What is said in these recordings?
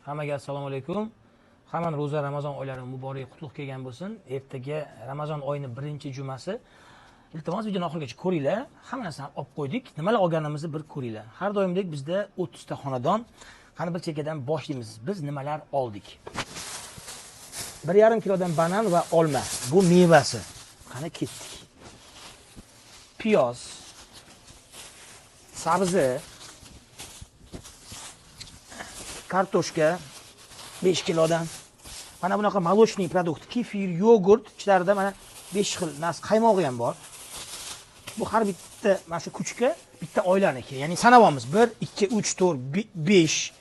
Hammaga assalomu alaykum. Hamma ro'za Ramazon oylari muborak qutlug' kelgan bo'lsin. Ertaga Ramazon oyining birinchi jumasi. Iltimos videoni oxirigacha ko'ringlar. Hamma narsani olib qo'ydik. Nimalar olganimizni bir ko'ringlar. Har doimdek bizda 30 ta xonadon. Qani bir chekkadan boshlaymiz. Biz nimalar oldik? 1,5 kilodan banan va olma. Bu mevasi. Qani ketdik. Piyoz, sabzi, kartoshka 5 kilodan. Mana bunaqa молочный produkt, kefir, yogurt, ichlarida mana 5 xil narsa, qaymog'i ham bor. Bu har bitta mana shu kuchga bitta oilaniki. Ya'ni sanavamiz 1, 2, 3, 4, 5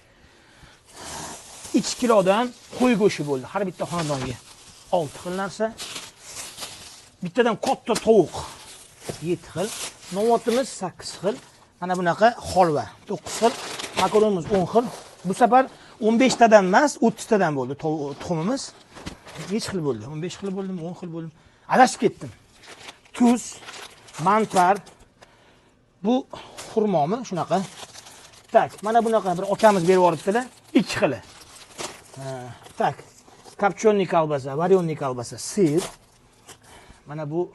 2 kilodan qo'y go'shti bo'ldi. Har bitta xonadonga 6 xil narsa. Bittadan katta tovuq 7 xil. Novotimiz 8 xil. Mana bunaqa holva 9 xil. Makaronimiz 10 xil. Bu safar 15 tadan emas, 30 tadan bo'ldi tuxumimiz. Hech xil bo'ldi. 15 xil bo'ldimi, 10 xil bo'ldimi? Adashib ketdim. Tuz, mantar. Bu xurmomi shunaqa. Tak, mana bunaqa bir akamiz berib yuboribdilar. 2 xili. Tak. Kopchonniy kolbasa, varyonniy kolbasa, sir. Mana bu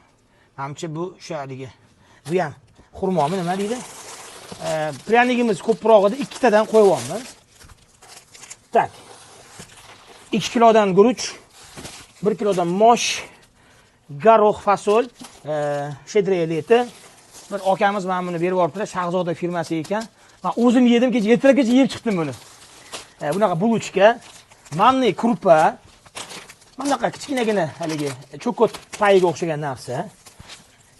hamcha bu shu haligi. Bu ham xurmomi nima deydi? Pryanigimiz ko'proq edi, 2 tadan qo'yyapmiz. Tak. 2 kilodan guruch, 1 kilodan mosh, garoq, fasol, shedreleti. Bir akamiz mana buni berib yuboribdilar, Shahzoda firmasi ekan. Men o'zim yedim, kecha ertalabgacha yeb chiqdim buni. Bunaqa buluchka, manniy kurpa, bunaqa kichkinagina haligi cho'kot payiga o'xshagan narsa.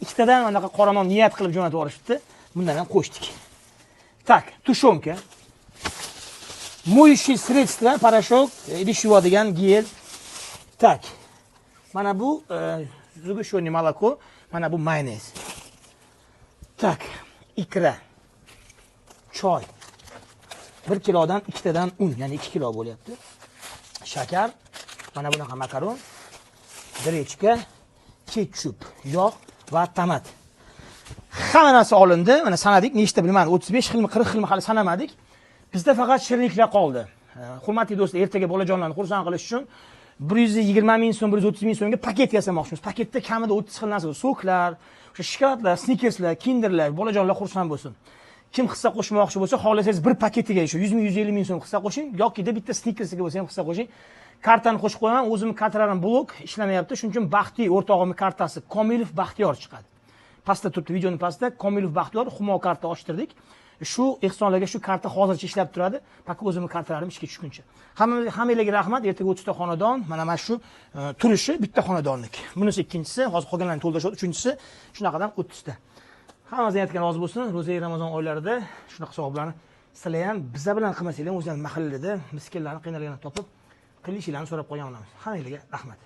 Ikkitadan bunaqa qoramon niyat qilib jo'natib yuborishibdi. Bundan ham qo'shdik. Tak, tushonka. Moющие средства, порошок, idish yuvadigan gel. Tak. Mana bu sug'ishoniy молоко, mana bu mayonez. Tak, ikra. Choy. 1 kilodan 2 tadan un, ya'ni 2 kilo bo'lyapti. Shakar, mana bunaqa makaron, grechka, ketchup, yog' va tomat. Hamma narsa olindi. Mana sanadik, nechta bilmadim, 35 xilmi, 40 xilmi hali sanamadik. Bizda faqat shirinliklar qoldi. Hurmatli do'stlar, ertaga bolajonlarni xursand qilish uchun 120 ming so'm, 130 ming so'mga paket yasamoqchimiz. Paketda kamida 30 xil narsa bor. Soklar, o'sha shokoladlar, snickerslar, kinderlar, bolajonlar xursand bo'lsin. Kim hissa qo'shmoqchi bo'lsa, xohlasangiz bir paketiga shu 100 ming, 150 ming so'm hissa qo'shing, yoki bitta snickersiga bo'lsa ham hissa qo'shing. Kartani qo'shib qo'yaman. O'zimning kartalarim blok ishlamayapti. Shuning uchun Baxtiy o'rtog'imning kartasi Komilov Baxtiyor chiqadi. Pastda turibdi, videoning pastida Komilov Baxtiyor Humo karta ochtirdik. Shu ehsonlarga shu karta hozircha ishlab turadi. Faqat o'zimning kartalarim ishga tushguncha. Hammalarga rahmat. Ertaga 30 ta xonadon, mana shu turishi bitta xonadonlik. Bunisi ikkinchisi, hozir qolganlarni to'ldirishadi. Uchinchisi shunaqadan 30 ta. Hammamizdan aytgan rozi bo'lsin. Ro'za Ramazon oylarida shunaqa savoblarni sizlar ham biza bilan qilmasanglar, o'zingizning mahallada miskinlarni qiynalganini topib, qilishinglarni so'rab qo'ygan bo'lamiz. Hammalarga rahmat.